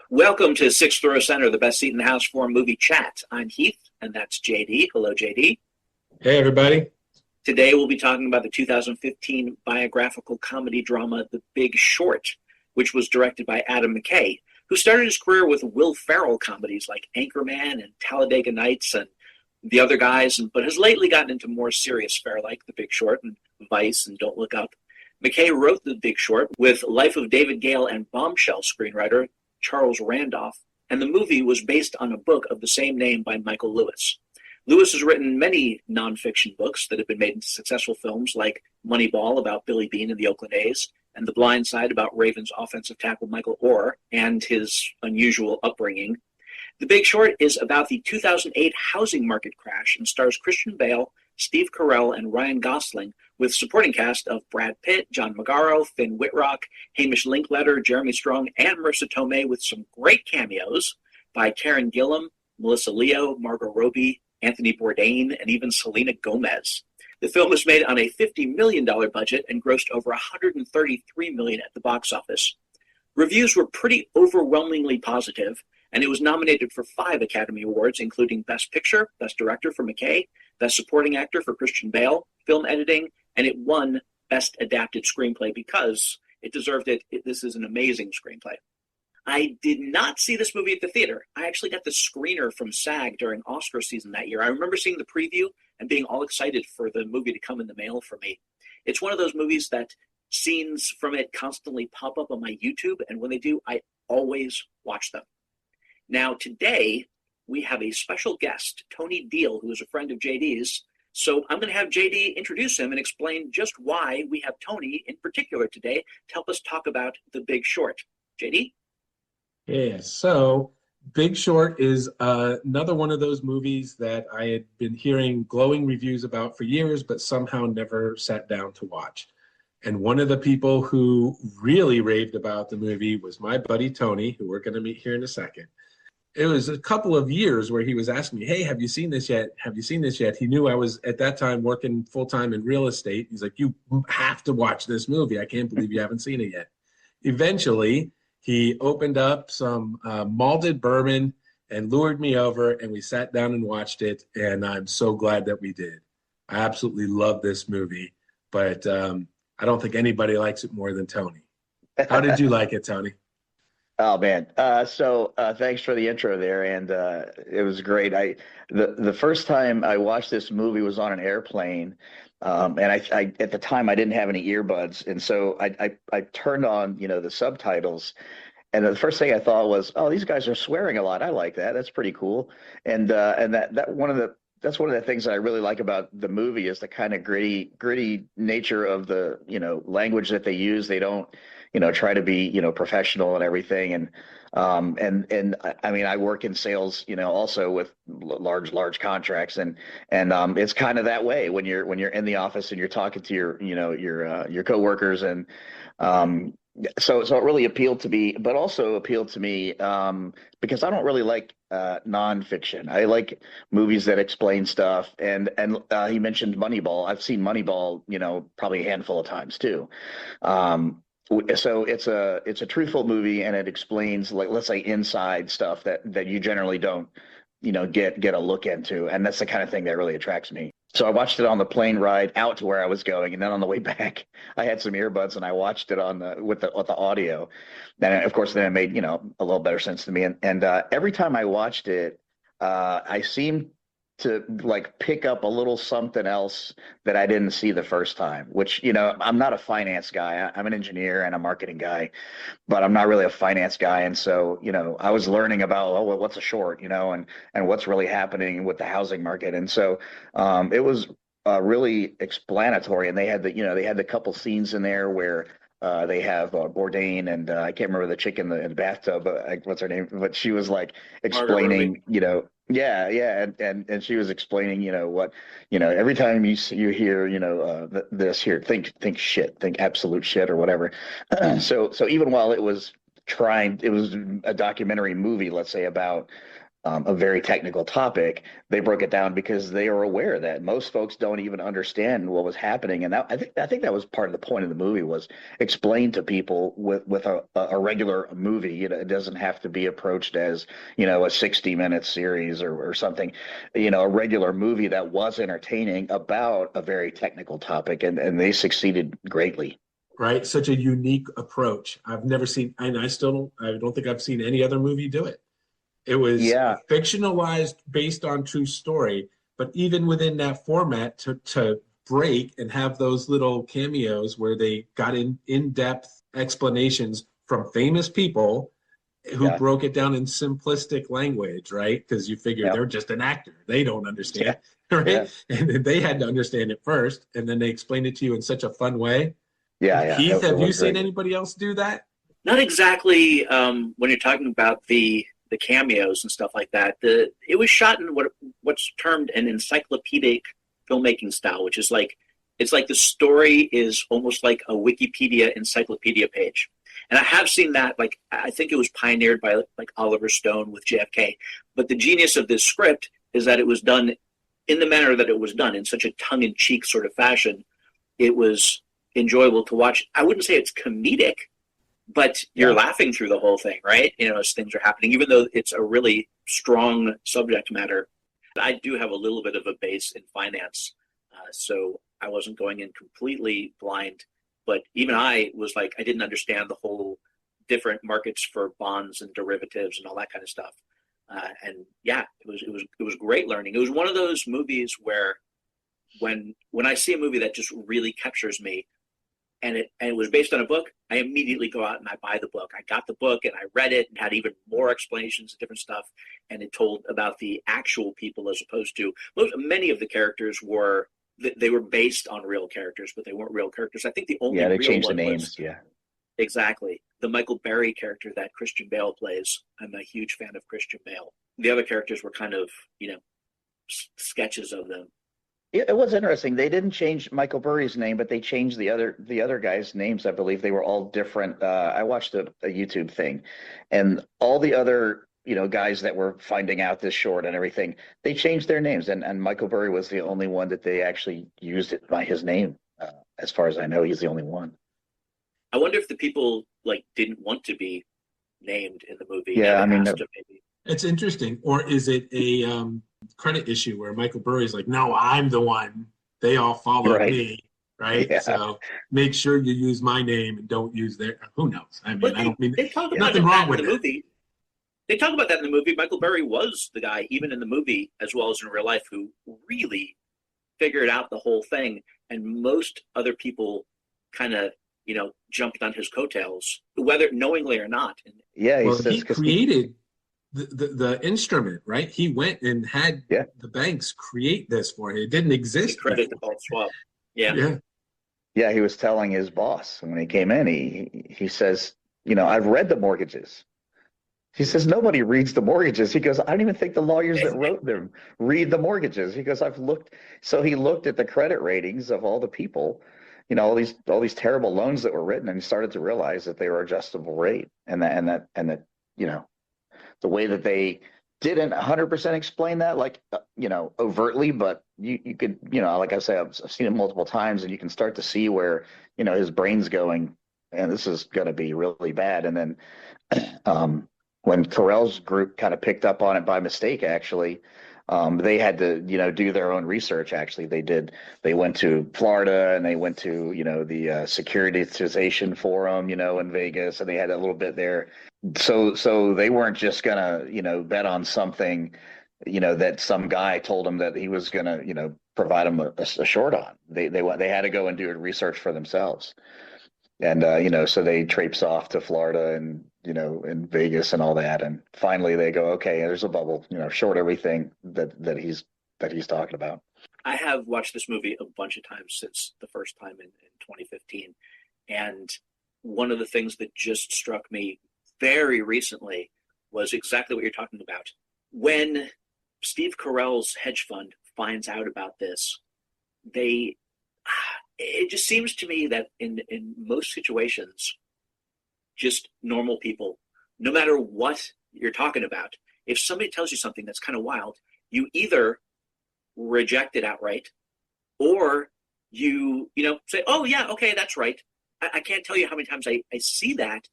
Welcome to Sixth Row Center, the best seat in the house for movie chat. I'm Heath, and that's JD. Hello, JD. Hey, everybody. Today we'll be talking about the 2015 biographical comedy drama The Big Short, which was directed by Adam McKay, who started his career with Will Ferrell comedies like Anchorman and Talladega Nights and the other guys, but has lately gotten into more serious fare like The Big Short and Vice and Don't Look Up. McKay wrote The Big Short with Life of David Gale and Bombshell screenwriter Charles Randolph, and the movie was based on a book of the same name by Michael Lewis. Lewis has written many nonfiction books that have been made into successful films like Moneyball about Billy Beane and the Oakland A's, and The Blind Side about Ravens offensive tackle Michael Orr and his unusual upbringing. The Big Short is about the 2008 housing market crash and stars Christian Bale, Steve Carell, and Ryan Gosling, with supporting cast of Brad Pitt, John Magaro, Finn Witrock, Hamish Linklater, Jeremy Strong, and Marisa Tomei, with some great cameos by Karen Gillan, Melissa Leo, Margot Robbie, Anthony Bourdain, and even Selena Gomez. The film was made on a $50 million budget and grossed over $133 million at the box office. Reviews were pretty overwhelmingly positive, and it was nominated for 5 Academy Awards, including Best Picture, Best Director for McKay, Best Supporting Actor for Christian Bale, Film Editing, and it won Best Adapted Screenplay because it deserved it. This is an amazing screenplay. I did not see this movie at the theater. I actually got the screener from SAG during Oscar season that year. I remember seeing the preview and being all excited for the movie to come in the mail for me. It's one of those movies that scenes from it constantly pop up on my YouTube, and when they do, I always watch them. Now, today, we have a special guest, Tony Deal, who is a friend of JD's. So I'm going to have JD introduce him and explain just why we have Tony in particular today to help us talk about The Big Short. JD? Yeah, so Big Short is another one of those movies that I had been hearing glowing reviews about for years, but somehow never sat down to watch. And one of the people who really raved about the movie was my buddy Tony, who we're going to meet here in a second. It was a couple of years where he was asking me, hey, have you seen this yet? Have you seen this yet? He knew I was at that time working full-time in real estate. He's like, you have to watch this movie. I can't believe you haven't seen it yet. Eventually, he opened up some malted bourbon and lured me over, and we sat down and watched it, and I'm so glad that we did. I absolutely love this movie, but I don't think anybody likes it more than Tony. How did you like it, Tony? Oh man. So thanks for the intro there, and it was great. The first time I watched this movie was on an airplane, and I at the time I didn't have any earbuds, and so I turned on the subtitles, and the first thing I thought was, oh, these guys are swearing a lot. I like that. That's pretty cool. And that one of the that's one of the things that I really like about the movie is the kind of gritty nature of the language that they use. They don't try to be professional and everything. And I mean, I work in sales, also with large contracts, and it's kind of that way when you're in the office and you're talking to your coworkers, and so it really appealed to me, but also appealed to me because I don't really like nonfiction. I like movies that explain stuff. And he mentioned Moneyball. I've seen Moneyball, probably a handful of times too. So it's a truthful movie, and it explains, like, let's say, inside stuff that you generally don't get a look into, and that's the kind of thing that really attracts me. So I watched it on the plane ride out to where I was going, and then on the way back, I had some earbuds and I watched it with the audio. And of course, then it made a little better sense to me. And every time I watched it, I seemed to like pick up a little something else that I didn't see the first time. Which I'm not a finance guy. I'm an engineer and a marketing guy, but I'm not really a finance guy. And so I was learning about, oh, well, what's a short, and what's really happening with the housing market. And so it was really explanatory. And they had the couple scenes in there where they have Bourdain, and I can't remember the chick in the bathtub, but what's her name? But she was like explaining, yeah, and she was explaining, what, every time you hear, this here, think shit, think absolute shit or whatever. So even while it was a documentary movie, let's say, about a very technical topic, they broke it down because they were aware that most folks don't even understand what was happening. And that, I think that was part of the point of the movie, was explain to people with a regular movie. It doesn't have to be approached as, a 60-minute series or something, a regular movie that was entertaining about a very technical topic, and they succeeded greatly. Right? Such a unique approach. I've never seen, and I don't think I've seen any other movie do it. It was Yeah, fictionalized based on true story, but even within that format, to break and have those little cameos where they got in-depth explanations from famous people who yeah, broke it down in simplistic language, right? Because you figure yeah, they're just an actor. They don't yeah, understand, yeah, right? And they had to understand it first, and then they explained it to you in such a fun way. yeah, yeah. Heath, It have you was very seen good. anybody else do that? Not exactly when you're talking about the cameos and stuff like that. It was shot in what's termed an encyclopedic filmmaking style, which is like it's like the story is almost like a Wikipedia encyclopedia page. And I have seen that, like I think it was pioneered by like Oliver Stone with JFK. But the genius of this script is that it was done in the manner that it was done, in such a tongue-in-cheek sort of fashion. It was enjoyable to watch. I wouldn't say it's comedic, but you're Yeah. laughing through the whole thing, right? As things are happening, even though it's a really strong subject matter. I do have a little bit of a base in finance, so I wasn't going in completely blind. But even I was like, I didn't understand the whole different markets for bonds and derivatives and all that kind of stuff. And yeah, it was great learning. It was one of those movies where when I see a movie that just really captures me, and it was based on a book, I immediately go out and I buy the book. I got the book and I read it and had even more explanations of different stuff. And it told about the actual people, as opposed to many of the characters they were based on real characters, but they weren't real characters. I think the only Yeah, they real changed the one was names. Yeah. exactly the Michael Berry character that Christian Bale plays. I'm a huge fan of Christian Bale. The other characters were kind of, sketches of them. It was interesting. They didn't change Michael Burry's name, but they changed the other guys' names. I believe they were all different. I watched a YouTube thing, and all the other guys that were finding out this short and everything, they changed their names, and Michael Burry was the only one that they actually used it by his name. As far as I know, he's the only one. I wonder if the people like didn't want to be named in the movie. Yeah, They I mean, asked them maybe. It's interesting. Or is it a credit issue where Michael Burry's like, no, I'm the one. They all followed right? me, right? Yeah, So make sure you use my name and don't use their. Who knows? I mean, But I they, don't mean they talk about nothing that wrong in with the it. movie. They talk about that in the movie. Michael Berry was the guy, even in the movie as well as in real life, who really figured out the whole thing. And most other people kind of, jumped on his coattails, whether knowingly or not. And yeah. He Well, says he because he, created the instrument, right? He went and had yeah, the banks create this for him. It didn't he exist credited before. Paul Schwab. Yeah. Yeah. yeah, he was telling his boss when he came in. He says, I've read the mortgages. He says, nobody reads the mortgages. He goes, I don't even think the lawyers that wrote them read the mortgages. He goes, I've looked. So he looked at the credit ratings of all the people, all these terrible loans that were written, and he started to realize that they were adjustable rate, and that, you know, the way that they didn't 100% explain that, like, overtly, but you could, like I say, I've seen it multiple times, and you can start to see where, his brain's going, and this is going to be really bad. And then, um, when Carell's group kind of picked up on it by mistake, actually, they had to, do their own research. Actually, they went to Florida, and they went to, the securitization forum, in Vegas, and they had a little bit there. So they weren't just gonna, bet on something, that some guy told them that he was gonna, provide them a short on. They had to go and do research for themselves. And so they traipse off to Florida, and in Vegas and all that, and finally they go, okay, there's a bubble, short everything that he's talking about. I have watched this movie a bunch of times since the first time in 2015. And one of the things that just struck me very recently was exactly what you're talking about. When Steve Carell's hedge fund finds out about this, they it just seems to me that in most situations, just normal people, no matter what you're talking about, if somebody tells you something that's kind of wild, you either reject it outright, or you say, oh yeah, okay, that's right. I can't tell you how many times I see that.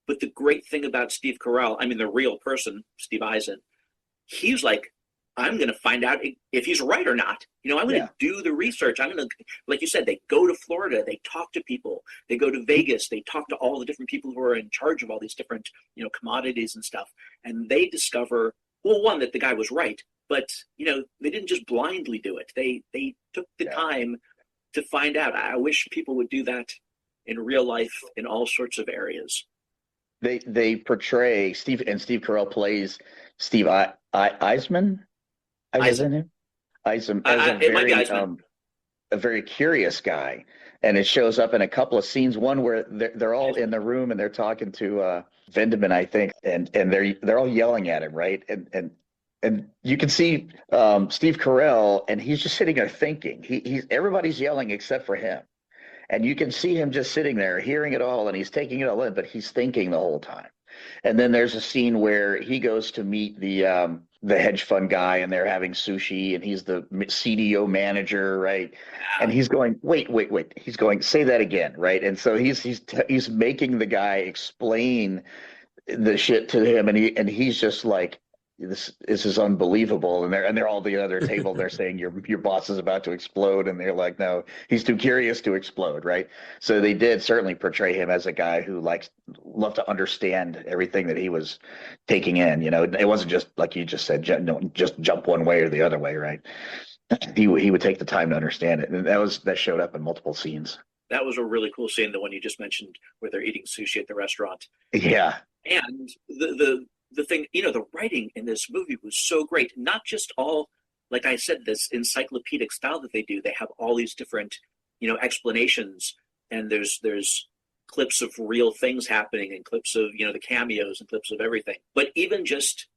But the great thing about Steve Carell, I mean, the real person, Steve Eisen, he's like, I'm going to find out if he's right or not. I'm going to do the research. I'm going to, like you said, they go to Florida, they talk to people, they go to Vegas, they talk to all the different people who are in charge of all these different, commodities and stuff. And they discover, well, one, that the guy was right, but, they didn't just blindly do it. They took the time to find out. I wish people would do that in real life in all sorts of areas. They portray Steve Carell plays Steve Eisman. Eisen as a very curious guy, and it shows up in a couple of scenes. One where they're all in the room and they're talking to Vindeman, I think, and they're all yelling at him, right? And you can see Steve Carell, and he's just sitting there thinking. He's everybody's yelling except for him. And you can see him just sitting there hearing it all, and he's taking it all in, but he's thinking the whole time. And then there's a scene where he goes to meet the hedge fund guy, and they're having sushi, and he's the CDO manager, right? And he's going, wait. He's going, say that again, right? And so he's making the guy explain the shit to him, and he's just like, this is unbelievable. And they're all the other table. They're saying your boss is about to explode, and they're like, no, he's too curious to explode, right? So they did certainly portray him as a guy who loved to understand everything that he was taking in. It wasn't just like you just said, just jump one way or the other way, right? He would take the time to understand it, and that showed up in multiple scenes. That was a really cool scene, the one you just mentioned, where they're eating sushi at the restaurant. Yeah, and the thing, the writing in this movie was so great. Not just all, like I said, this encyclopedic style that they do. They have all these different, explanations, and there's clips of real things happening, and clips of, the cameos, and clips of everything. But even just,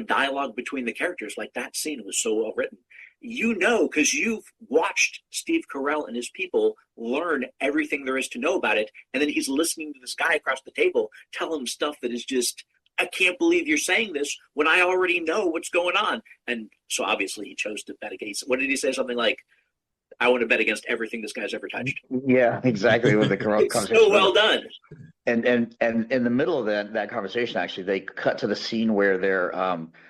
dialogue between the characters, like that scene was so well written. Because you've watched Steve Carell and his people learn everything there is to know about it, and then he's listening to this guy across the table tell him stuff that is just, I can't believe you're saying this when I already know what's going on. And so obviously he chose to bet against. What did he say? Something like, I want to bet against everything this guy's ever touched. Yeah, exactly. With the conversation. So well done. And in the middle of that conversation, actually, they cut to the scene where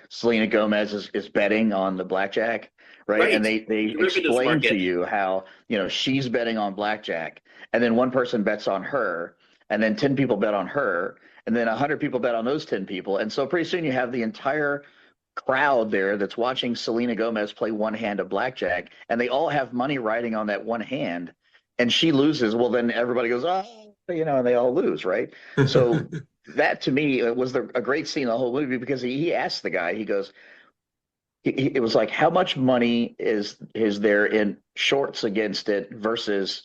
Selena Gomez is betting on the blackjack, right? And they explain to you how, she's betting on blackjack, and then one person bets on her, and then 10 people bet on her, and then 100 people bet on those 10 people. And so pretty soon you have the entire crowd there that's watching Selena Gomez play one hand of blackjack, and they all have money riding on that one hand, and she loses. Well, then everybody goes, oh, and they all lose, right? So that to me was a great scene in the whole movie, because he asked the guy, he goes, it was like, how much money is there in shorts against it versus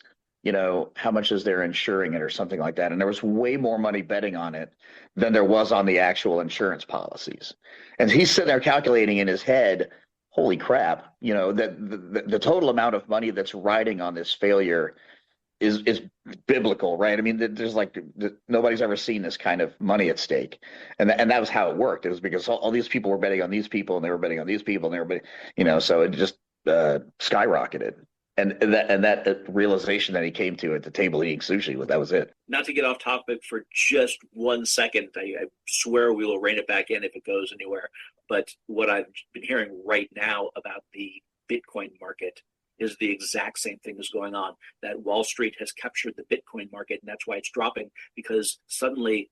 how much is there insuring it or something like that? And there was way more money betting on it than there was on the actual insurance policies. And he's sitting there calculating in his head, holy crap, that the total amount of money that's riding on this failure is biblical, right? I mean, there's nobody's ever seen this kind of money at stake. And that was how it worked. It was because all these people were betting on these people, and they were betting on these people, and they were betting, so it just skyrocketed. And that realization that he came to at the table eating sushi, that was it. Not to get off topic for just 1 second, I swear we will rein it back in if it goes anywhere. But what I've been hearing right now about the Bitcoin market is the exact same thing is going on. That Wall Street has captured the Bitcoin market, and that's why it's dropping, because suddenly,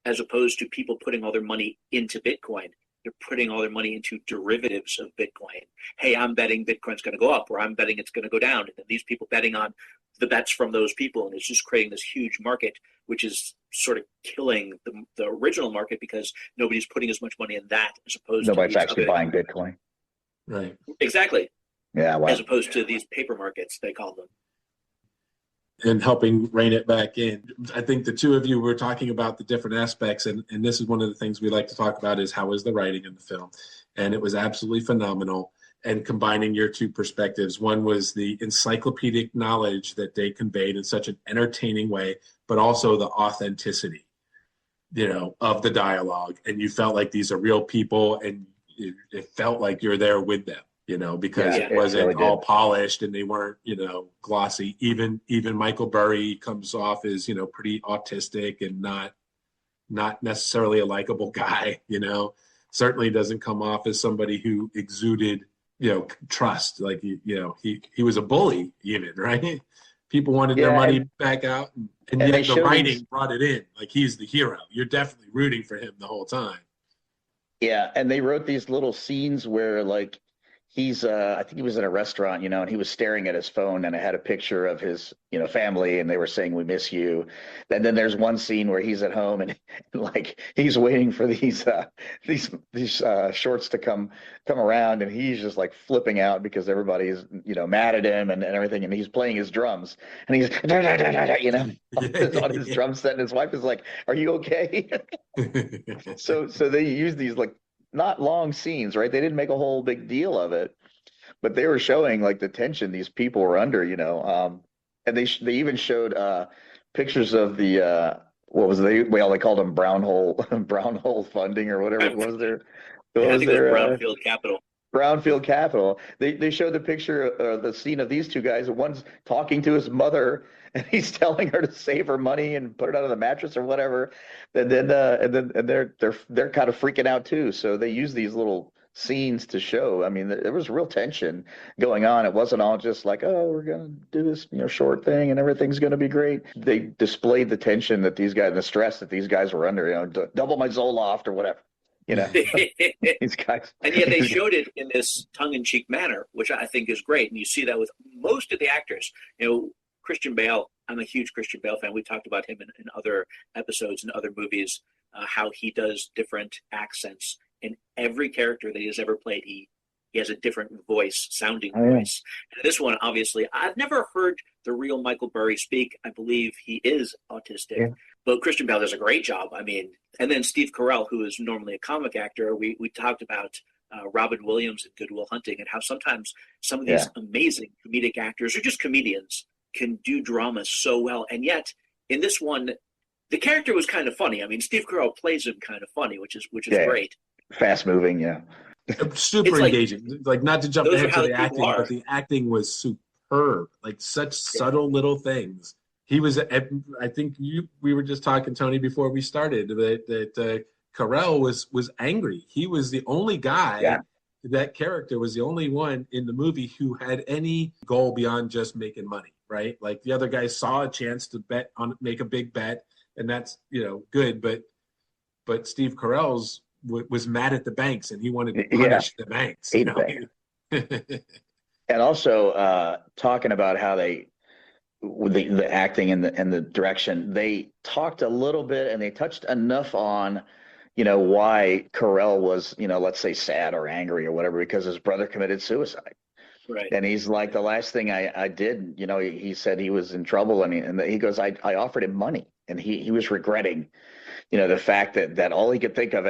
as opposed to people putting all their money into Bitcoin, they're putting all their money into derivatives of Bitcoin. Hey, I'm betting Bitcoin's going to go up, or I'm betting it's going to go down. And then these people betting on the bets from those people. And it's just creating this huge market, which is sort of killing the original market, because nobody's putting as much money in that as opposed nobody's to actually buying Bitcoin. Right. Exactly. Yeah. Wow. As opposed to these paper markets, they call them. And helping rein it back in. I think the two of you were talking about the different aspects, and this is one of the things we like to talk about, is how is the writing in the film. And it was absolutely phenomenal. And combining your two perspectives, one was the encyclopedic knowledge that they conveyed in such an entertaining way, but also the authenticity. of the dialogue, and you felt like these are real people, and it felt like you're there with them, because Yeah, it it wasn't really did. all polished and they weren't, glossy. Even Michael Burry comes off as, pretty autistic and not necessarily a likable guy, certainly doesn't come off as somebody who exuded, trust. Like, he was a bully even, right? People wanted their Yeah, money back out, and and they yet the show writing these. brought it in. Like, he's the hero. You're definitely rooting for him the whole time. Yeah, and they wrote these little scenes where like he's I think he was in a restaurant, and he was staring at his phone and it had a picture of his, family, and they were saying we miss you. And then there's one scene where he's at home and like he's waiting for these shorts to come around, and he's just like flipping out because everybody's, mad at him and everything, and he's playing his drums and he's on his drum set, and his wife is like, "Are you okay?" So they use these like not long scenes, right? They didn't make a whole big deal of it, but they were showing like the tension these people were under, and they even showed pictures of the what was they called them brown hole brown hole funding or whatever. What was their Yeah, I think it was Brownfield Capital. Brownfield Capital. They showed the picture, the scene of these two guys. One's talking to his mother, and he's telling her to save her money and put it under the mattress or whatever. And then they're kind of freaking out too. So they use these little scenes to show. I mean, there was real tension going on. It wasn't all just like, oh, we're gonna do this, short thing and everything's gonna be great. They displayed the tension that these guys, the stress that these guys were under. Double my Zoloft or whatever. These guys. And yet they showed it in this tongue-in-cheek manner, which I think is great. And you see that with most of the actors. Christian Bale, I'm a huge Christian Bale fan. We talked about him in other episodes and other movies, how he does different accents. In every character that he has ever played, he has a different sounding voice. And this one, obviously, I've never heard the real Michael Burry speak. I believe he is autistic. Yeah. But Christian Bale does a great job. I mean, and then Steve Carell, who is normally a comic actor, we talked about Robin Williams in Good Will Hunting, and how sometimes some of these amazing comedic actors or just comedians can do drama so well. And yet, in this one, the character was kind of funny. I mean, Steve Carell plays him kind of funny, which is great. Fast moving, yeah. Super engaging. Like, not to jump ahead to the acting, but the acting was superb. Like, such subtle little things. He was, I think we were just talking, Tony, before we started, that Carell was angry. He was the only guy. Yeah. That character was the only one in the movie who had any goal beyond just making money, right? Like, the other guys saw a chance to make a big bet, and that's, good. But Steve Carell's was mad at the banks, and he wanted to punish the banks. And also talking about how the acting and the direction, they talked a little bit and they touched enough on, why Carell was, let's say sad or angry or whatever, because his brother committed suicide. Right. And he's like, the last thing I did, he said he was in trouble, and he goes, I offered him money, and he was regretting, the fact that all he could think of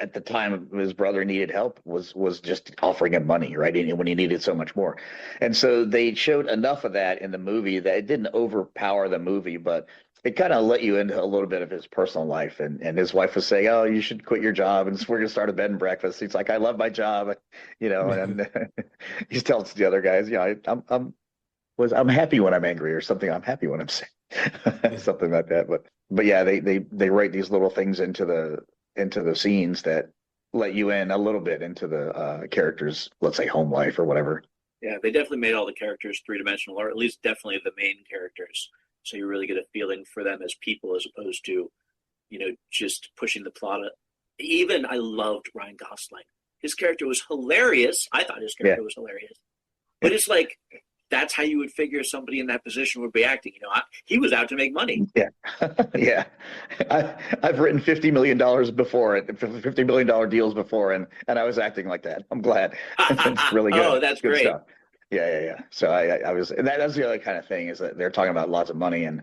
at the time his brother needed help was just offering him money, right? When he needed so much more. And so they showed enough of that in the movie that it didn't overpower the movie, but it kind of let you into a little bit of his personal life. And his wife was saying, oh, you should quit your job, and we're going to start a bed and breakfast. He's like, I love my job, and he tells the other guys, I'm happy when I'm angry, or something. I'm happy when I'm sick, something like that. But yeah, they write these little things into the scenes that let you in a little bit into the characters, let's say home life or whatever. Yeah, they definitely made all the characters three-dimensional, or at least definitely the main characters. So you really get a feeling for them as people, as opposed to, just pushing the plot. Even I loved Ryan Gosling. His character was hilarious. I thought his character was hilarious. But it's like, that's how you would figure somebody in that position would be acting. He was out to make money. Yeah. Yeah. I've written $50 million before, $50 million deals before, and I was acting like that. I'm glad. It's really good. Oh, that's good great. Stuff. Yeah. So I was, and that's the other kind of thing, is that they're talking about lots of money. And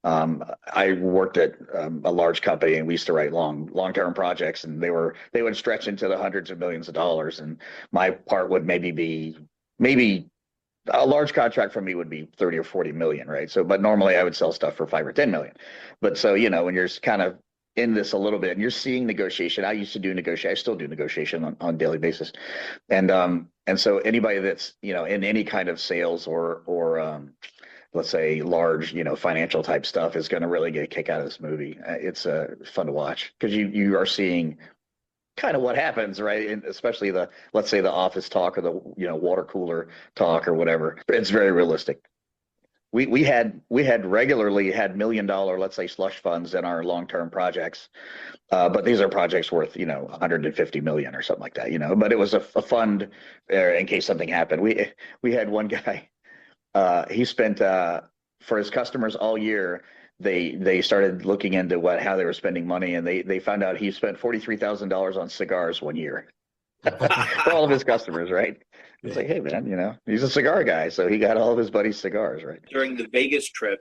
I worked at a large company, and we used to write long-term projects, and they would stretch into the hundreds of millions of dollars. And my part would maybe a large contract for me would be 30 or 40 million, right? So, but normally I would sell stuff for 5 or 10 million. But so, when you're kind of in this a little bit, and you're seeing negotiation. I used to do negotiation. I still do negotiation on a daily basis, and so anybody that's in any kind of sales or let's say large financial type stuff is going to really get a kick out of this movie. It's fun to watch because you are seeing kind of what happens, right? And especially let's say the office talk or the water cooler talk or whatever. It's very realistic. We had regularly had $1 million, let's say, slush funds in our long-term projects, but these are projects worth 150 million or something like that, But it was a fund in case something happened. We had one guy, he spent for his customers all year. They started looking into how they were spending money, and they found out he spent $43,000 on cigars one year for all of his customers, right? It's like, hey man, he's a cigar guy, so he got all of his buddies' cigars, right? During the Vegas trip,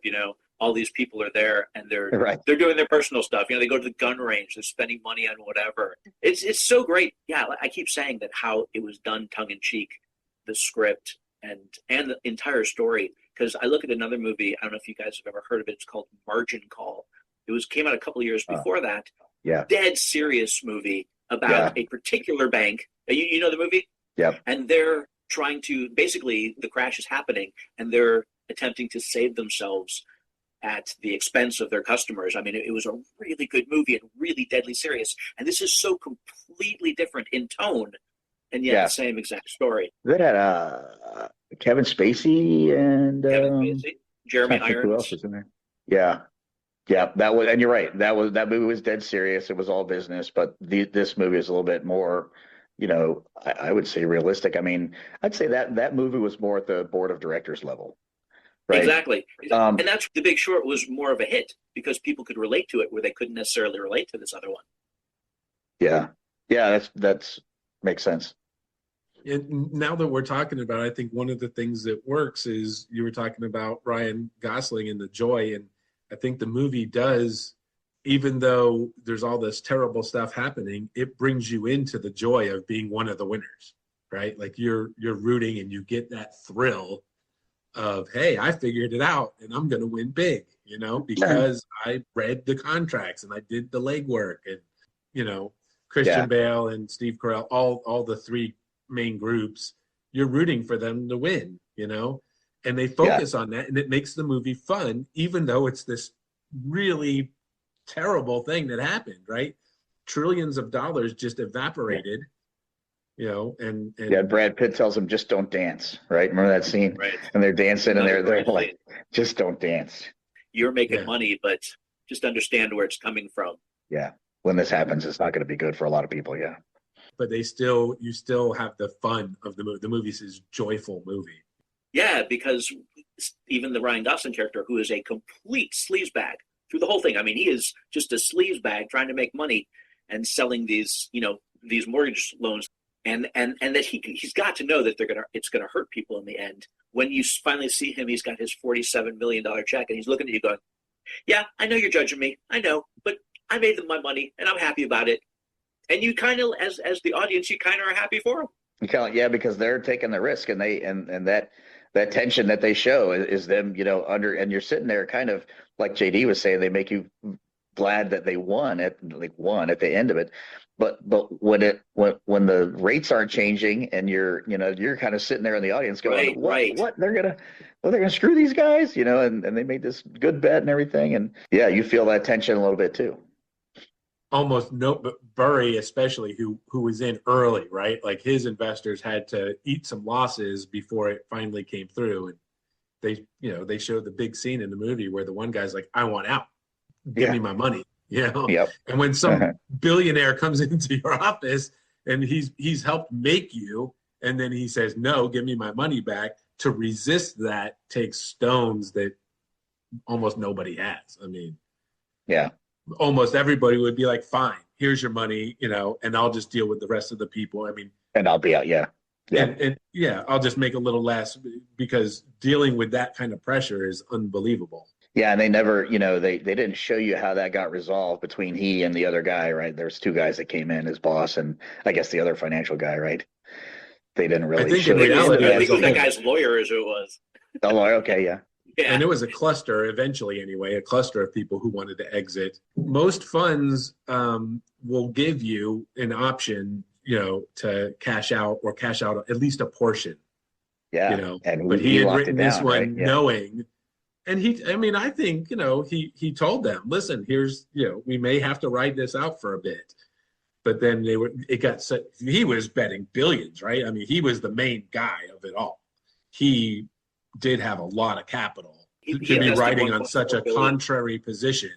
all these people are there and they're Right. they're doing their personal stuff. They go to the gun range, they're spending money on whatever. It's so great. Yeah, I keep saying that how it was done tongue in cheek, the script and the entire story. Because I look at another movie, I don't know if you guys have ever heard of it. It's called Margin Call. Came out a couple of years before that. Yeah. Dead serious movie about a particular bank. You know the movie? Yeah. And they're trying to, basically, the crash is happening, and they're attempting to save themselves at the expense of their customers. I mean, it was a really good movie and really deadly serious. And this is so completely different in tone, and yet the same exact story. That had Kevin Spacey and Jeremy I think Irons. who else is in there? Yeah. That was, and you're right. That movie was dead serious. It was all business, but this movie is a little bit more, I would say realistic. I mean, I'd say that movie was more at the board of directors level. Right? Exactly. And that's The Big Short was more of a hit because people could relate to it where they couldn't necessarily relate to this other one. Yeah. That's makes sense. And now that we're talking about it, I think one of the things that works is you were talking about Ryan Gosling and the joy. And I think the movie does, even though there's all this terrible stuff happening, it brings you into the joy of being one of the winners, right? Like you're rooting and you get that thrill of, hey, I figured it out and I'm going to win big, because I read the contracts and I did the legwork and, Christian Bale and Steve Carell, all the three main groups, you're rooting for them to win, and they focus on that, and it makes the movie fun, even though it's this really terrible thing that happened, right? Trillions of dollars just evaporated, and Brad Pitt tells them, just don't dance, right? Remember that scene? Right. And they're dancing and they're like, just don't dance. You're making money, but just understand where it's coming from. Yeah. When this happens, it's not going to be good for a lot of people. Yeah. But you still have the fun of the movie. The movie's a joyful movie. Yeah, because even the Ryan Gosling character, who is a complete sleazebag through the whole thing. I mean, he is just a sleazebag trying to make money and selling these mortgage loans, and that he's got to know that it's gonna hurt people in the end. When you finally see him, he's got his $47 million check, and he's looking at you going, "Yeah, I know you're judging me. I know, but I made them my money, and I'm happy about it." And you kind of, as the audience, you kind of are happy for them. Because they're taking the risk, and that tension that they show is them, under, and you're sitting there kind of like JD was saying, they make you glad that they won at the end of it. But when the rates aren't changing and you're kind of sitting there in the audience going, what they're gonna screw these guys, and they made this good bet and everything. And you feel that tension a little bit too. Almost but Burry especially, who was in early, right? Like his investors had to eat some losses before it finally came through, and they showed the big scene in the movie where the one guy's like, "I want out, give me my money," Yep. And when some billionaire comes into your office and he's helped make you, and then he says, "No, give me my money back," to resist that takes stones that almost nobody has. I mean, almost everybody would be like, "Fine, here's your money, and I'll just deal with the rest of the people." I mean, and I'll be out. And I'll just make a little less, because dealing with that kind of pressure is unbelievable. Yeah, and they never, they didn't show you how that got resolved between he and the other guy, right? There's two guys that came in, his boss and I guess the other financial guy, right? They didn't really show I think it was that guy's lawyer, is who it was. The lawyer, okay, Yeah. And it was a cluster eventually anyway, a cluster of people who wanted to exit. Most funds will give you an option, to cash out or cash out at least a portion. Yeah. And but he had locked written it down, this one right? Yeah. knowing, and I think, he told them, listen, here's, we may have to ride this out for a bit. But then he was betting billions, right? I mean, he was the main guy of it all. He did have a lot of capital to be riding on such a contrary position.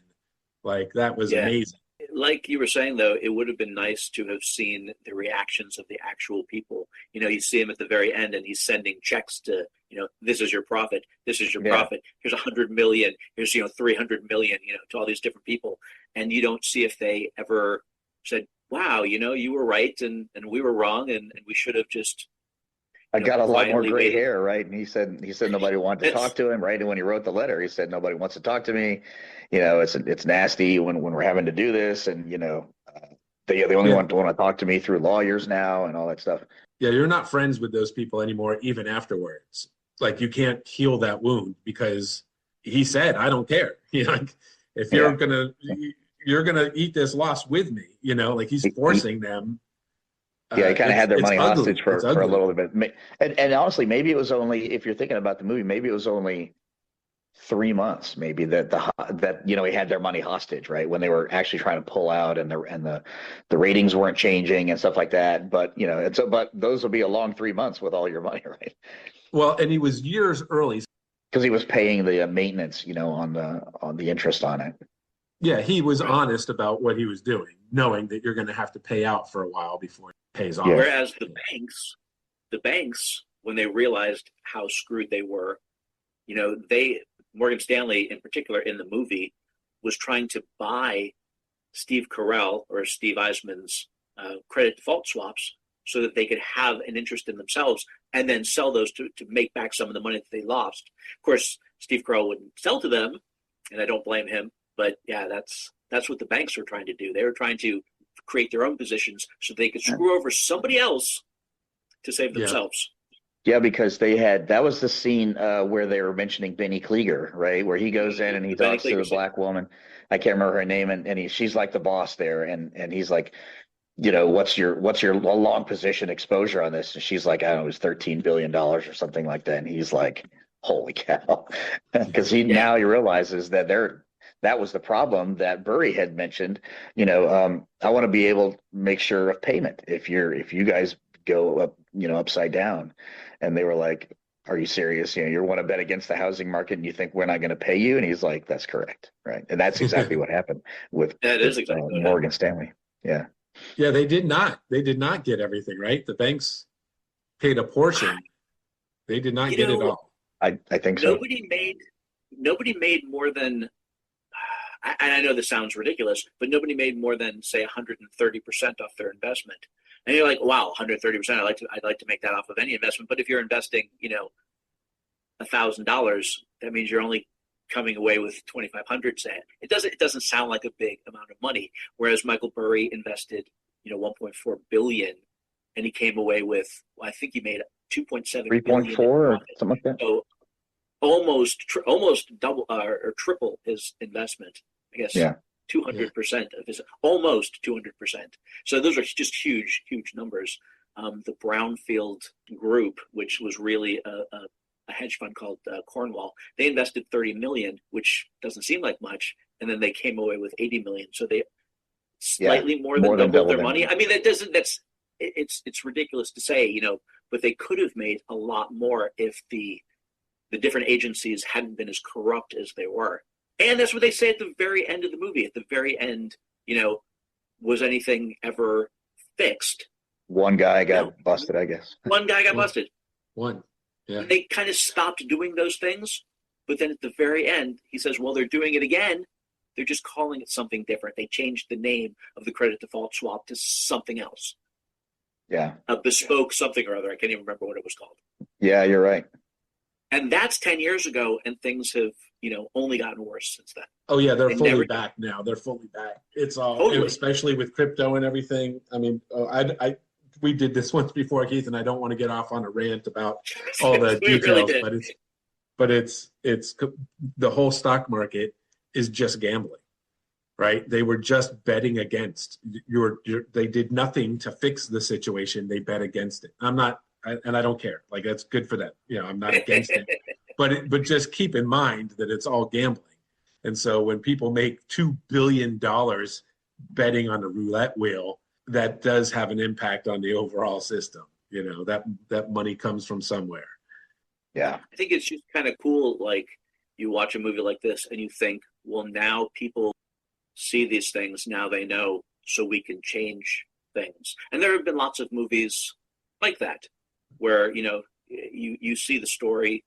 Like, that was amazing. Like you were saying, though, it would have been nice to have seen the reactions of the actual people. You see him at the very end, and he's sending checks to, this is your profit, this is your profit. Here's 100 million. Here's 300 million. To all these different people, and you don't see if they ever said, "Wow, you were right, and we were wrong, and we should have just." I got a lot more gray hair, right? And he said nobody wanted to talk to him, right? And when he wrote the letter, he said nobody wants to talk to me. It's nasty when we're having to do this, and they only want to talk to me through lawyers now and all that stuff. Yeah, you're not friends with those people anymore, even afterwards. Like, you can't heal that wound because he said, "I don't care." If you're gonna eat this loss with me, like he's forcing them. Yeah, he kind of had their money ugly. hostage for a little bit. And honestly, maybe it was only, if you're thinking about the movie, maybe it was only 3 months, maybe that he had their money hostage, right? When they were actually trying to pull out, and the ratings weren't changing and stuff like that. But but those will be a long 3 months with all your money, right? Well, and he was years early because he was paying the maintenance, on the interest on it. Yeah, he was honest about what he was doing, knowing that you're going to have to pay out for a while before it pays off. Whereas the banks, when they realized how screwed they were, Morgan Stanley in particular in the movie was trying to buy Steve Carell or Steve Eisman's credit default swaps so that they could have an interest in themselves and then sell those to make back some of the money that they lost. Of course, Steve Carell wouldn't sell to them, and I don't blame him. But yeah, that's what the banks were trying to do. They were trying to create their own positions so they could screw over somebody else to save themselves. Yeah, because that was the scene where they were mentioning Benny Klieger, right? Where he goes in and he talks to the black woman. I can't remember her name, and she's like the boss there, and he's like, what's your long position exposure on this? And she's like, I don't know, it was $13 billion or something like that. And he's like, holy cow, because now he realizes that that was the problem that Burry had mentioned. I want to be able to make sure of payment if you guys go up, upside down. And they were like, are you serious? You want to bet against the housing market and you think we're not going to pay you? And he's like, that's correct. Right. And that's exactly what happened with Morgan Stanley. Yeah. Yeah. They did not get everything, right? The banks paid a portion. They did not get it all. I think so. Nobody made more than, and I know this sounds ridiculous, but nobody made more than, say, 130% off their investment. And you're like, wow, 130%. I'd like to make that off of any investment. But if you're investing, $1,000, that means you're only coming away with $2,500. Say it doesn't sound like a big amount of money. Whereas Michael Burry invested, $1.4 billion, and he came away with, I think he made 2.7 3.4 or something like that. So almost double or triple his investment. I guess 200% of his, almost 200%. So those are just huge numbers. The Brownfield Group, which was really a hedge fund called Cornwall, they invested $30 million, which doesn't seem like much, and then they came away with $80 million. So they slightly more than doubled their money. I mean, it's ridiculous to say, but they could have made a lot more if the different agencies hadn't been as corrupt as they were. And that's what they say at the very end of the movie. At the very end, was anything ever fixed? One guy got busted, I guess. One guy got busted. One. Yeah. And they kind of stopped doing those things. But then at the very end, he says, well, they're doing it again. They're just calling it something different. They changed the name of the credit default swap to something else. Yeah. A bespoke something or other. I can't even remember what it was called. Yeah, you're right. And that's 10 years ago, and things have, only gotten worse since then. Oh, yeah, they're fully back now. They're fully back. It's all, totally. Especially with crypto and everything. I mean, we did this once before, Keith, and I don't want to get off on a rant about all the details, really, but but it's the whole stock market is just gambling, right? They were just betting against they did nothing to fix the situation. They bet against it. And I don't care. Like, that's good for them. I'm not against it, but just keep in mind that it's all gambling. And so when people make $2 billion betting on the roulette wheel, that does have an impact on the overall system. That money comes from somewhere. Yeah. I think it's just kind of cool. Like, you watch a movie like this and you think, well, now people see these things, now they know, so we can change things. And there have been lots of movies like that where, you see the story,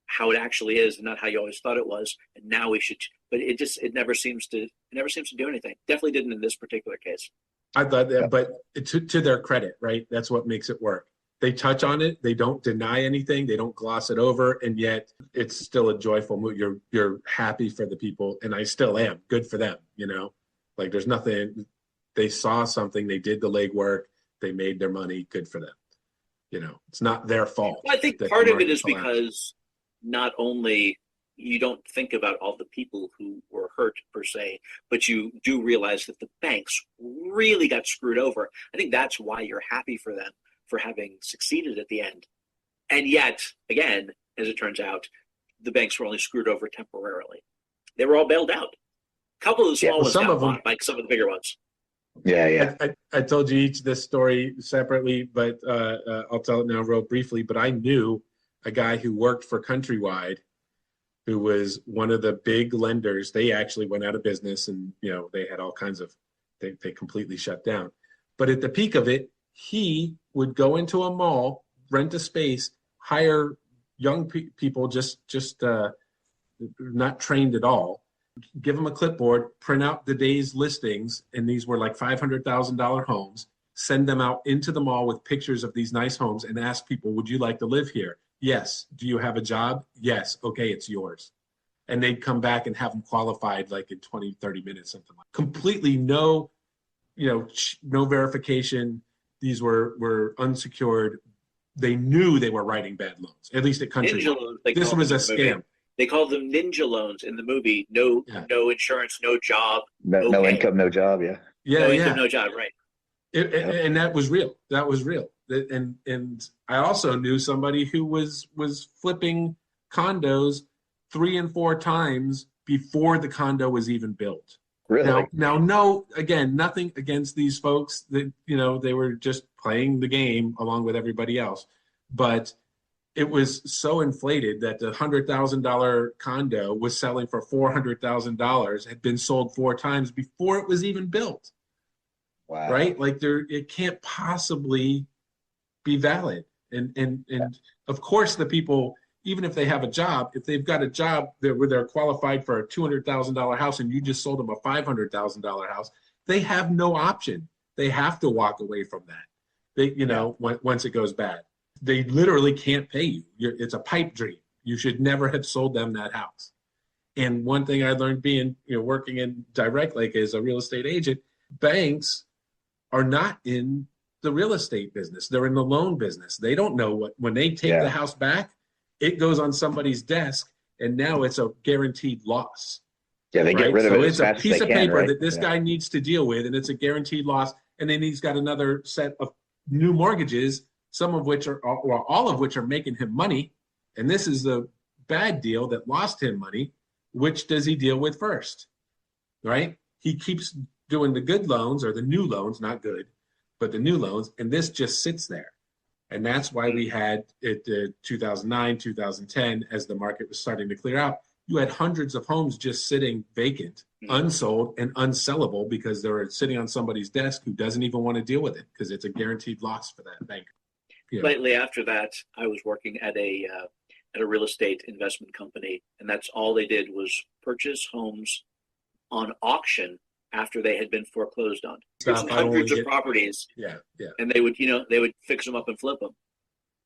how it actually is and not how you always thought it was. And now we should, but it never seems to do anything. Definitely didn't in this particular case. I thought that, but to their credit, right? That's what makes it work. They touch on it. They don't deny anything. They don't gloss it over. And yet it's still a joyful movie. You're happy for the people. And I still am. Good for them. Like, there's nothing, they saw something, they did the legwork, they made their money. Good for them. It's not their fault. Well, I think part of it is because not only you don't think about all the people who were hurt per se, but you do realize that the banks really got screwed over. I think that's why you're happy for them for having succeeded at the end. And yet, again, as it turns out, the banks were only screwed over temporarily. They were all bailed out. A couple of the small ones got bought by some of the bigger ones. Yeah. I told you each this story separately, but I'll tell it now real briefly. But I knew a guy who worked for Countrywide, who was one of the big lenders. They actually went out of business, and they had all kinds of, they completely shut down. But at the peak of it, he would go into a mall, rent a space, hire young people just not trained at all, give them a clipboard, print out the day's listings, and these were like $500,000 homes, send them out into the mall with pictures of these nice homes and ask people, would you like to live here? Yes. Do you have a job? Yes. Okay, it's yours. And they'd come back and have them qualified like in 20, 30 minutes, something like that. Completely no verification. These were unsecured. They knew they were writing bad loans, at least at Countrywide. This was a scam. They called them ninja loans in the movie. No insurance, no job. No income, no job. Yeah. No income, no job. Right. And that was real. That was real. And I also knew somebody who was flipping condos 3 and 4 times before the condo was even built. Really? Now, no, again, nothing against these folks that, they were just playing the game along with everybody else. But it was so inflated that the $100,000 condo was selling for $400,000, had been sold 4 times before it was even built. Wow. Right? Like, it can't possibly be valid. And of course, the people, even if they have a job, if they've got a job where they're qualified for a $200,000 house and you just sold them a $500,000 house, they have no option. They have to walk away from that. Once it goes bad, they literally can't pay you. It's a pipe dream. You should never have sold them that house. And one thing I learned being, working in direct, like as a real estate agent, banks are not in the real estate business. They're in the loan business. They don't know when they take the house back, it goes on somebody's desk, and now it's a guaranteed loss. Yeah, they get rid of it. So it's a piece of paper that this guy needs to deal with, and it's a guaranteed loss. And then he's got another set of new mortgages, some of which are, or all of which are making him money. And this is the bad deal that lost him money. Which does he deal with first? Right? He keeps doing the good loans, or the new loans, not good, but the new loans, and this just sits there. And that's why we had it 2009, 2010, as the market was starting to clear out, you had hundreds of homes just sitting vacant, unsold, and unsellable because they were sitting on somebody's desk who doesn't even want to deal with it because it's a guaranteed loss for that bank. Lately after that, I was working at a real estate investment company, and that's all they did was purchase homes on auction after they had been foreclosed on. Hundreds of properties. Yeah. And they would fix them up and flip them.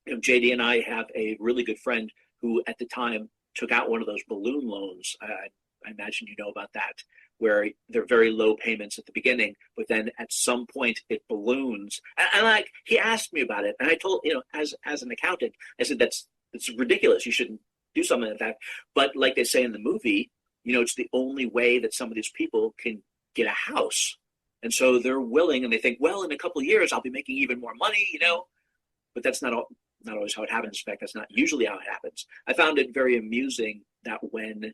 JD and I have a really good friend who at the time took out one of those balloon loans. I imagine you know about that, where they're very low payments at the beginning, but then at some point it balloons. And he asked me about it, and I told, as an accountant, I said, it's ridiculous. You shouldn't do something like that. But like they say in the movie, it's the only way that some of these people can get a house. And so they're willing, and they think, well, in a couple of years, I'll be making even more money, but that's not always how it happens. In fact, that's not usually how it happens. I found it very amusing that when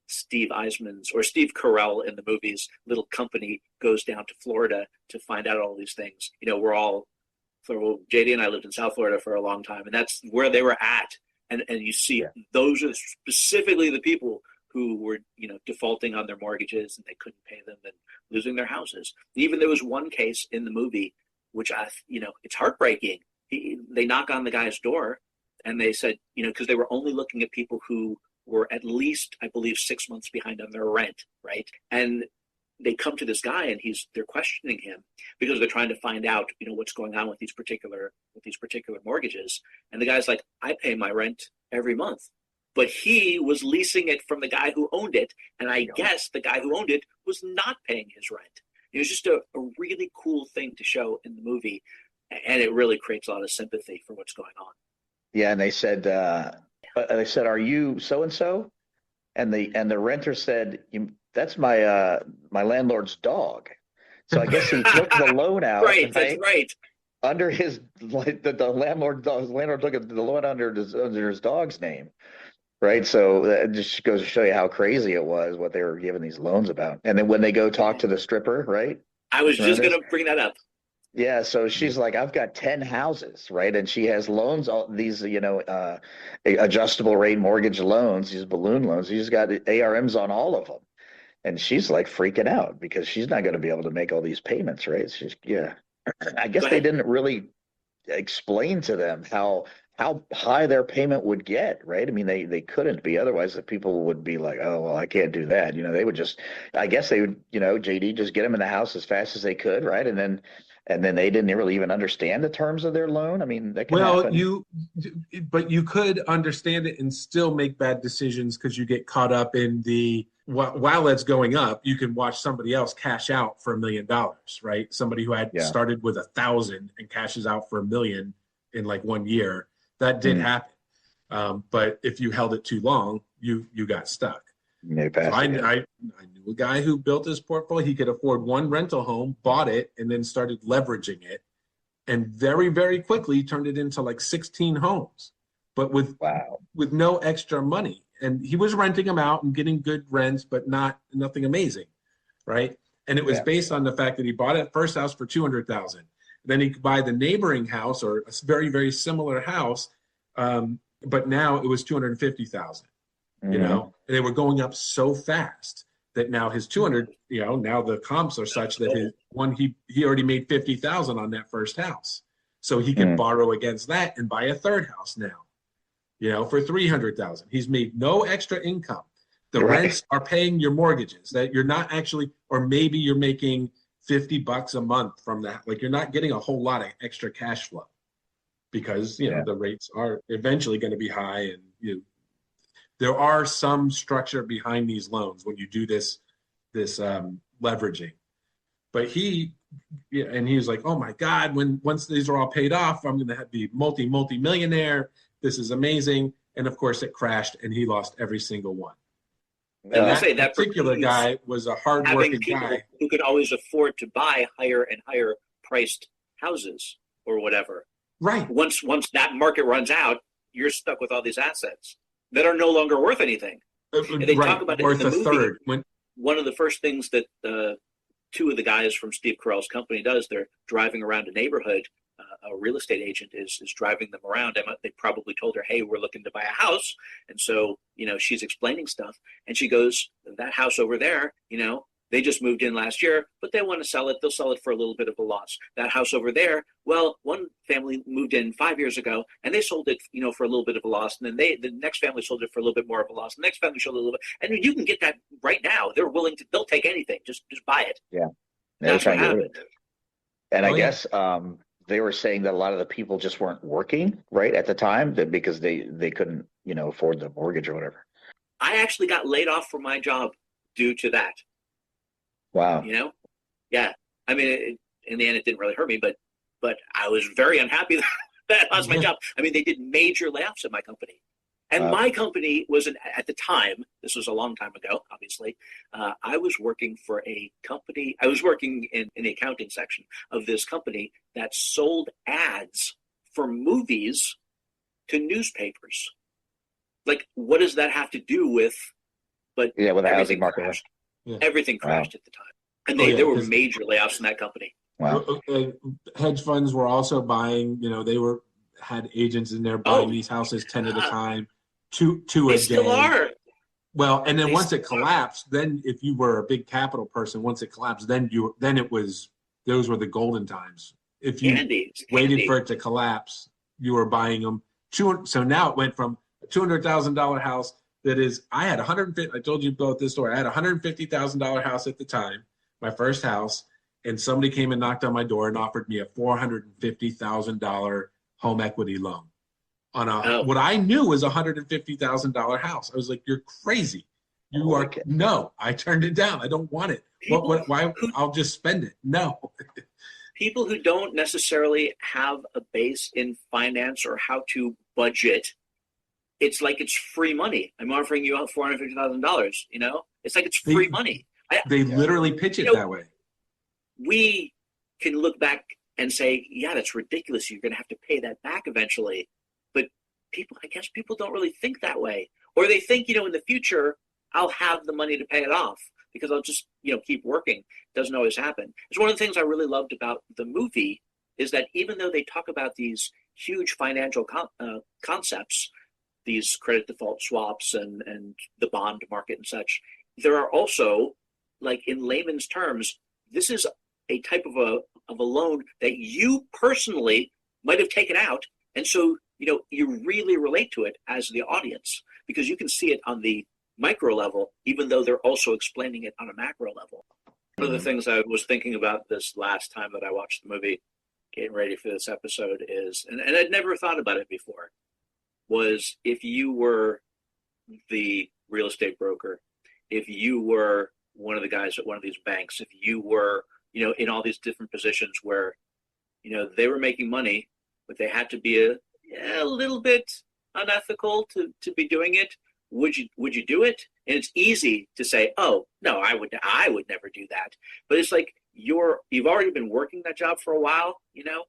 Steve Carell in the movie's little company goes down to Florida to find out all these things, JD and I lived in South Florida for a long time, and that's where they were at. And you see, those are specifically the people who were, defaulting on their mortgages and they couldn't pay them and losing their houses. Even there was one case in the movie, which it's heartbreaking. They knock on the guy's door and they said, because they were only looking at people who were at least, I believe, 6 months behind on their rent, right? And they come to this guy and they're questioning him because they're trying to find out, what's going on with these particular mortgages. And the guy's like, I pay my rent every month. But he was leasing it from the guy who owned it. And I guess the guy who owned it was not paying his rent. It was just a really cool thing to show in the movie. And it really creates a lot of sympathy for what's going on. Yeah. And they said, are you so-and-so? And the renter said, that's my landlord's dog. So I guess he took the loan out. Right. That's right. Under his, the landlord took the loan under his dog's name. Right. So that just goes to show you how crazy it was, what they were giving these loans about. And then when they go talk to the stripper, right? I was just going to bring that up. Yeah. So she's like, I've got 10 houses. Right. And she has loans, all these, adjustable rate mortgage loans, these balloon loans. She's got ARMs on all of them. And she's like freaking out because she's not going to be able to make all these payments. Right. I guess they didn't really explain to them how high their payment would get, right? I mean, they couldn't be, otherwise the people would be like, oh, well, I can't do that. They would just, I guess they would, JD, just get them in the house as fast as they could, right? And then they didn't really even understand the terms of their loan. I mean, that can happen. But you could understand it and still make bad decisions because you get caught up in while that's going up, you can watch somebody else cash out for $1 million, right? Somebody who had started with 1,000 and cashes out for $1 million in like 1 year. That did happen. But if you held it too long, you got stuck. So I knew a guy who built his portfolio. He could afford one rental home, bought it, and then started leveraging it. And very, very quickly turned it into like 16 homes, but with no extra money. And he was renting them out and getting good rents, but nothing amazing, right? And it was based on the fact that he bought it first house for $200,000. Then he could buy the neighboring house or a very, very similar house, but now it was $250,000. And they were going up so fast that now his 200, now the comps are such that his one he already made 50,000 on that first house, so he can borrow against that and buy a third house now, for 300,000. He's made no extra income. The rents are paying your mortgages that you're not actually, or maybe you're making $50 a month from that. Like you're not getting a whole lot of extra cash flow because the rates are eventually going to be high, and there are some structure behind these loans when you do this leveraging. But he was like, oh my God, once these are all paid off, I'm going to be multi-millionaire. This is amazing. And of course it crashed and he lost every single one. And that particular guy was a hardworking guy who could always afford to buy higher and higher priced houses or whatever. Right. Once that market runs out, you're stuck with all these assets that are no longer worth anything. And they talk about it in the movie. Third. One of the first things that two of the guys from Steve Carell's company does, they're driving around a neighborhood. A real estate agent is driving them around. They probably told her, hey, we're looking to buy a house. And so, she's explaining stuff. And she goes, that house over there, they just moved in last year, but they want to sell it. They'll sell it for a little bit of a loss. That house over there, well, one family moved in 5 years ago and they sold it, for a little bit of a loss. And then the next family sold it for a little bit more of a loss. The next family sold it a little bit. And you can get that right now. They're willing to, they'll take anything. Just buy it. Yeah. That's what happened. And I guess they were saying that a lot of the people just weren't working right at the time because they couldn't, afford the mortgage or whatever. I actually got laid off from my job due to that. Wow. Yeah. I mean, in the end, it didn't really hurt me, but I was very unhappy that I lost my job. I mean, they did major layoffs at my company. And my company was at the time, this was a long time ago, obviously, I was working for a company, I was working in the accounting section of this company that sold ads for movies to newspapers. Like, what does that have to do with, but with the housing everything market. crashed. Yeah. Everything crashed at the time. And there were major layoffs in that company. Wow. Hedge funds were also buying, had agents in there buying these houses 10 at a time, two a day. Still are. Well, and then once it collapsed, then if you were a big capital person, once it collapsed, then those were the golden times. If you waited for it to collapse, you were buying them. So now it went from a $200,000 house that is, I told you both this story. I had a $150,000 house at the time, my first house, and somebody came and knocked on my door and offered me a $450,000 home equity loan on what I knew was a $150,000 house. I was like, "You're crazy! No." I turned it down. I don't want it. Why? I'll just spend it. No. People who don't necessarily have a base in finance or how to budget, it's like it's free money. I'm offering you out $450,000. It's like it's free money. They literally pitch it that way. We can look back and say, yeah, that's ridiculous. You're going to have to pay that back eventually. But I guess people don't really think that way. Or they think, in the future, I'll have the money to pay it off because I'll just, keep working. Doesn't always happen. It's one of the things I really loved about the movie is that even though they talk about these huge financial concepts, these credit default swaps and the bond market and such, there are also, like in layman's terms, this is a type of a loan that you personally might have taken out. And so, you really relate to it as the audience because you can see it on the micro level, even though they're also explaining it on a macro level. One of the things I was thinking about this last time that I watched the movie, getting ready for this episode is, and I'd never thought about it before, was if you were the real estate broker, if you were one of the guys at one of these banks, if you were, in all these different positions where, they were making money, but they had to be a little bit unethical to be doing it, would you do it? And it's easy to say, oh, no, I would never do that. But it's like you've already been working that job for a while, you know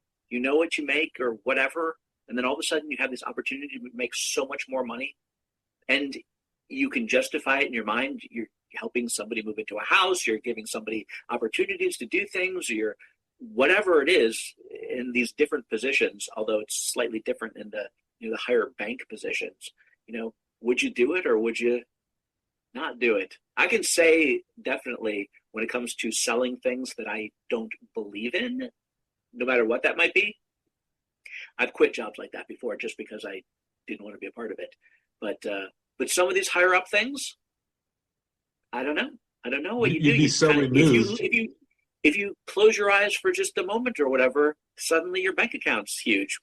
what you make or whatever. And then all of a sudden you have this opportunity to make so much more money and you can justify it in your mind. You're helping somebody move into a house. You're giving somebody opportunities to do things. You're whatever it is in these different positions, although it's slightly different in the the higher bank positions. Would you do it or would you not do it? I can say definitely when it comes to selling things that I don't believe in, no matter what that might be. I've quit jobs like that before just because I didn't want to be a part of it. But some of these higher up things, I don't know what you do. You'd be so removed. If you close your eyes for just a moment or whatever, suddenly your bank account's huge.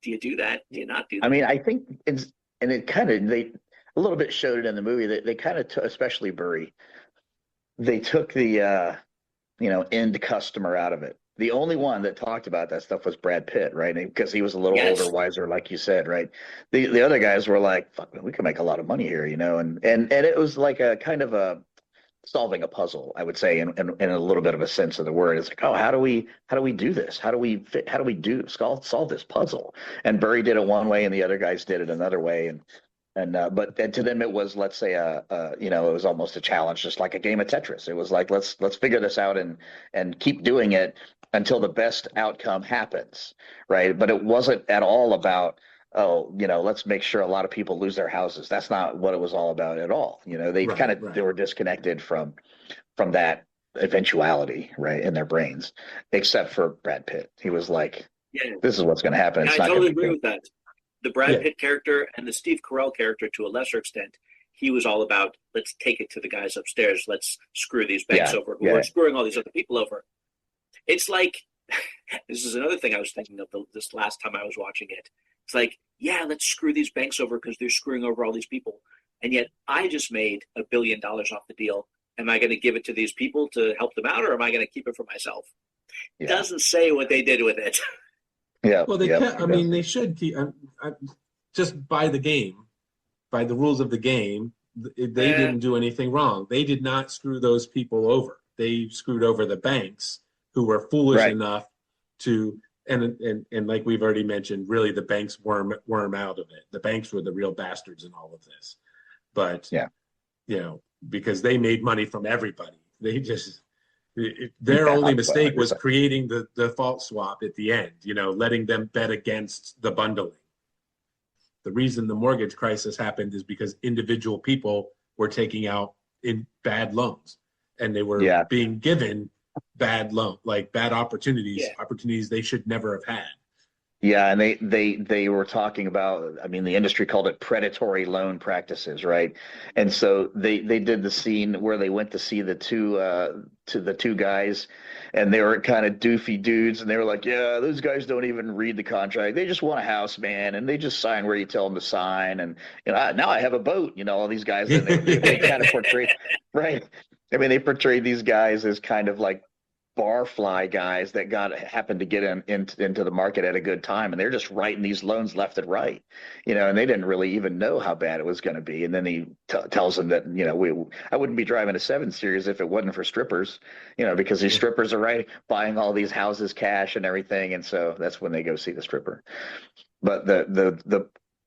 Do you do that? Do you not do that? I mean, I think it kind of, they a little bit showed it in the movie that they kind of especially Burry, they took the end customer out of it. The only one that talked about that stuff was Brad Pitt, right? Because he was a little older, wiser, like you said, right? The other guys were like, "Fuck, man, we can make a lot of money here," and it was like a kind of a solving a puzzle, I would say, in a little bit of a sense of the word. It's like, oh, how do we do this? How do we solve this puzzle? And Burry did it one way, and the other guys did it another way, but to them it was, let's say, it was almost a challenge, just like a game of Tetris. It was like, let's figure this out and keep doing it until the best outcome happens, right? But it wasn't at all about, let's make sure a lot of people lose their houses. That's not what it was all about at all. They they were disconnected from that eventuality, right, in their brains, except for Brad Pitt. He was like, this is what's going to happen. I totally agree with that. The Brad Pitt character and the Steve Carell character, to a lesser extent, he was all about, let's take it to the guys upstairs. Let's screw these banks over who are screwing all these other people over. It's like, this is another thing I was thinking of this last time I was watching it. It's like, let's screw these banks over because they're screwing over all these people. And yet I just made $1 billion off the deal. Am I going to give it to these people to help them out, or am I going to keep it for myself? It doesn't say what they did with it. Yeah. Well, they should keep, just by the game. by the rules of the game, they didn't do anything wrong. They did not screw those people over. They screwed over the banks who were foolish enough to, and like we've already mentioned, really the banks worm out of it. The banks were the real bastards in all of this. But, because they made money from everybody. They just, their only mistake was creating the default swap at the end, letting them bet against the bundling. The reason the mortgage crisis happened is because individual people were taking out in bad loans, and they were being given bad opportunities they should never have had. Yeah, and they were talking about, I mean, the industry called it predatory loan practices, right? And so they did the scene where they went to see the two guys, and they were kind of doofy dudes, and they were like, yeah, those guys don't even read the contract. They just want a house, man, and they just sign where you tell them to sign. And now I have a boat, all these guys, and they kind of portrayed, right? I mean, they portrayed these guys as kind of like barfly guys that happened to get into the market at a good time, and they're just writing these loans left and right, and they didn't really even know how bad it was going to be. And then he tells them that I wouldn't be driving a 7 Series if it wasn't for strippers, because these strippers are buying all these houses cash and everything, and so that's when they go see the stripper. But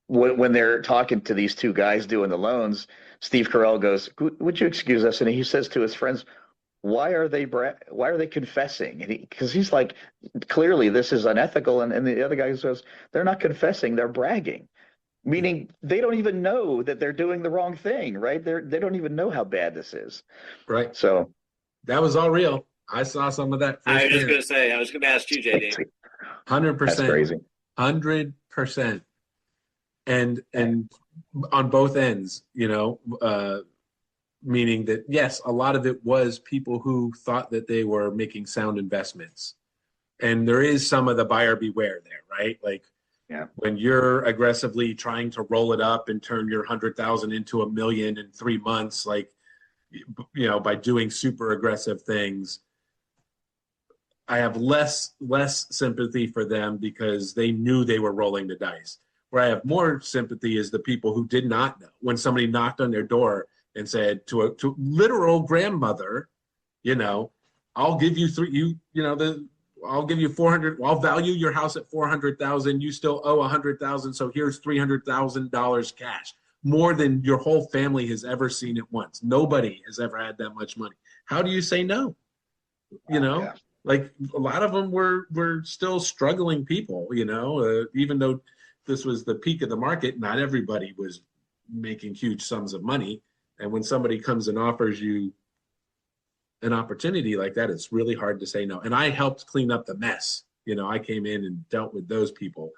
when they're talking to these two guys doing the loans, Steve Carell goes, "Would you excuse us?" And he says to his friends, why are they confessing? Because he's like, clearly this is unethical. And the other guy says, they're not confessing, they're bragging, meaning they don't even know that they're doing the wrong thing, right? They don't even know how bad this is. Right. So that was all real. I saw some of that. I was just going to say, I was going to ask you, JD. 100%. That's crazy. 100%. And on both ends, meaning that, yes, a lot of it was people who thought that they were making sound investments. And there is some of the buyer beware there, right? Like when you're aggressively trying to roll it up and turn your 100,000 into $1 million in 3 months, by doing super aggressive things, I have less sympathy for them because they knew they were rolling the dice. Where I have more sympathy is the people who did not know. When somebody knocked on their door and said to a literal grandmother, I'll give you I'll give you 400. I'll value your house at 400,000. You still owe 100,000, so here's $300,000 cash, more than your whole family has ever seen at once. Nobody has ever had that much money. How do you say no? Like a lot of them were still struggling people. Even though this was the peak of the market, not everybody was making huge sums of money. And when somebody comes and offers you an opportunity like that, it's really hard to say no. And I helped clean up the mess. I came in and dealt with those people,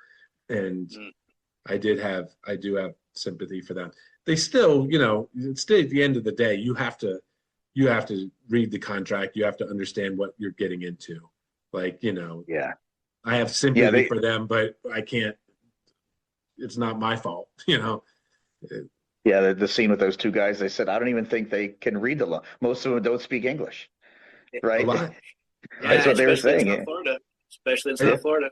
and I do have sympathy for them. They still, it's still at the end of the day, you have to read the contract. You have to understand what you're getting into. I have sympathy for them, but I can't. It's not my fault, Yeah, the scene with those two guys, they said, I don't even think they can read the law. Most of them don't speak English, right? That's what they were saying. Especially in South Florida.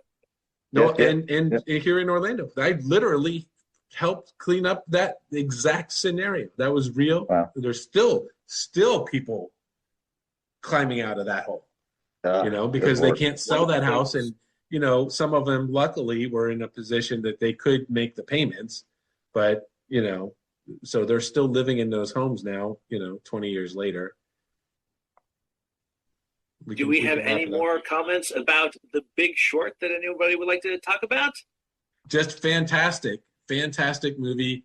No, and here in Orlando, I literally helped clean up that exact scenario. That was real. Wow. There's still people climbing out of that hole, because they can't sell that house. And, some of them luckily were in a position that they could make the payments, but, so they're still living in those homes now, 20 years later. Do we have any more comments about The Big Short that anybody would like to talk about? Just fantastic movie.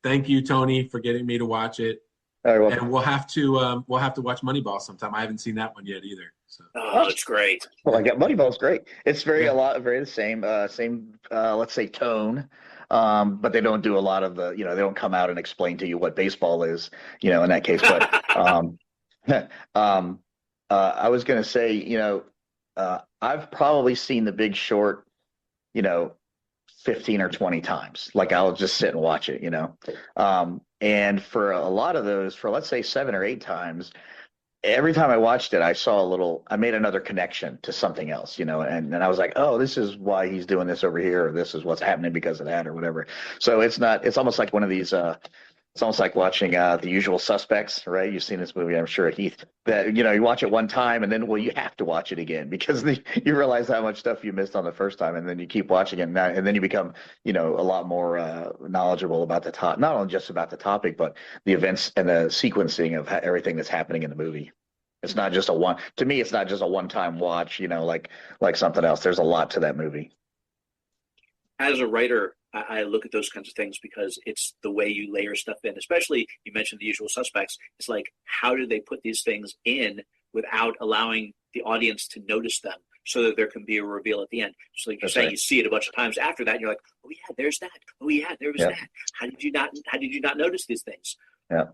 Thank you, Tony, for getting me to watch it. And we'll have to watch Moneyball sometime. I haven't seen that one yet either. So. Oh, it's great. Well, I got Moneyball's great. It's very the same, let's say tone. But they don't do a lot of the, they don't come out and explain to you what baseball is, in that case. But I was going to say, I've probably seen The Big Short, 15 or 20 times. Like I'll just sit and watch it, and for a lot of those, for let's say 7 or 8 times, every time I watched it, I made another connection to something else, and I was like, oh, this is why he's doing this over here, or this is what's happening because of that, or whatever. So it's almost like one of these, it's almost like watching The Usual Suspects, right? You've seen this movie, I'm sure, Heath, that, you watch it one time and then, well, you have to watch it again because you realize how much stuff you missed on the first time, and then you keep watching it now, and then you become, a lot more knowledgeable about the top, not only just about the topic, but the events and the sequencing of everything that's happening in the movie. It's not just to me, it's not just a one-time watch, like something else. There's a lot to that movie. As a writer, I look at those kinds of things because it's the way you layer stuff in. Especially, you mentioned The Usual Suspects. It's like, how do they put these things in without allowing the audience to notice them, so that there can be a reveal at the end? So, like you're saying, right. You see it a bunch of times after that, and you're like, oh yeah, there's that. Oh yeah, there was that. How did you not notice these things? Yeah.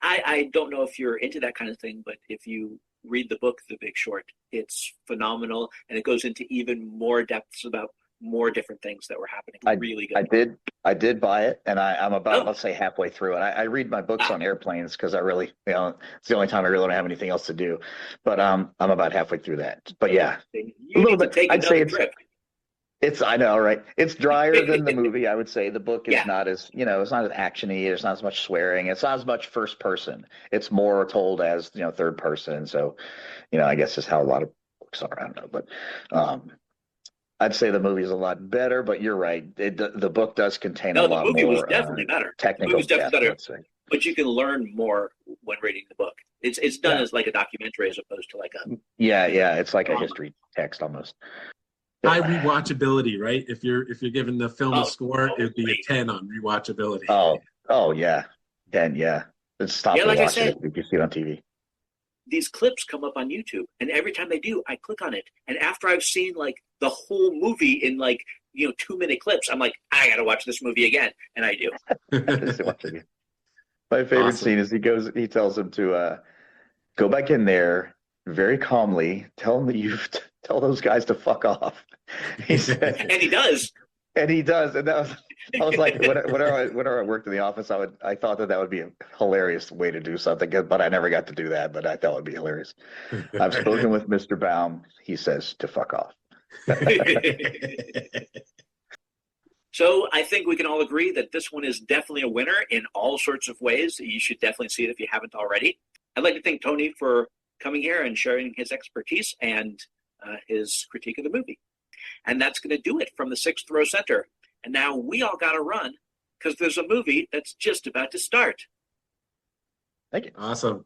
I don't know if you're into that kind of thing, but if you read the book The Big Short, it's phenomenal, and it goes into even more depths about more different things that were happening. Really good. I did buy it, and I'm about, let's say, halfway through it. I read my books on airplanes because I really, it's the only time I really don't have anything else to do. But I'm about halfway through that. But yeah, a little bit. I'd say trip. I know, right? It's drier than the movie, I would say. The book is not as, it's not as actiony. There's not as much swearing. It's not as much first person. It's more told as, third person. So, I guess is how a lot of books are. I don't know, but I'd say the movie is a lot better. But you're right. The book does contain a lot more. The movie was definitely better. Technical. The movie was definitely better. But you can learn more when reading the book. It's done as like a documentary as opposed to like a It's like a history text almost. High rewatchability, right? If you're giving the film a score, it'd be a 10 on rewatchability. Oh yeah, 10, yeah. It's stop and watch it if you see it on TV. These clips come up on YouTube, and every time they do, I click on it. And after I've seen like the whole movie in like 2-minute clips, I'm like, I gotta watch this movie again, and I do. My favorite scene is he tells him to go back in there very calmly, tell him that tell those guys to fuck off. He said, and he does. And he does, and I was like, whenever I worked in the office, I thought that would be a hilarious way to do something, but I never got to do that. But I thought it would be hilarious. I've spoken with Mr. Baum. He says to fuck off. So I think we can all agree that this one is definitely a winner in all sorts of ways. You should definitely see it if you haven't already. I'd like to thank Tony for coming here and sharing his expertise and his critique of the movie. And that's going to do it from the 6th Row Center. And now we all got to run because there's a movie that's just about to start. Thank you. Awesome.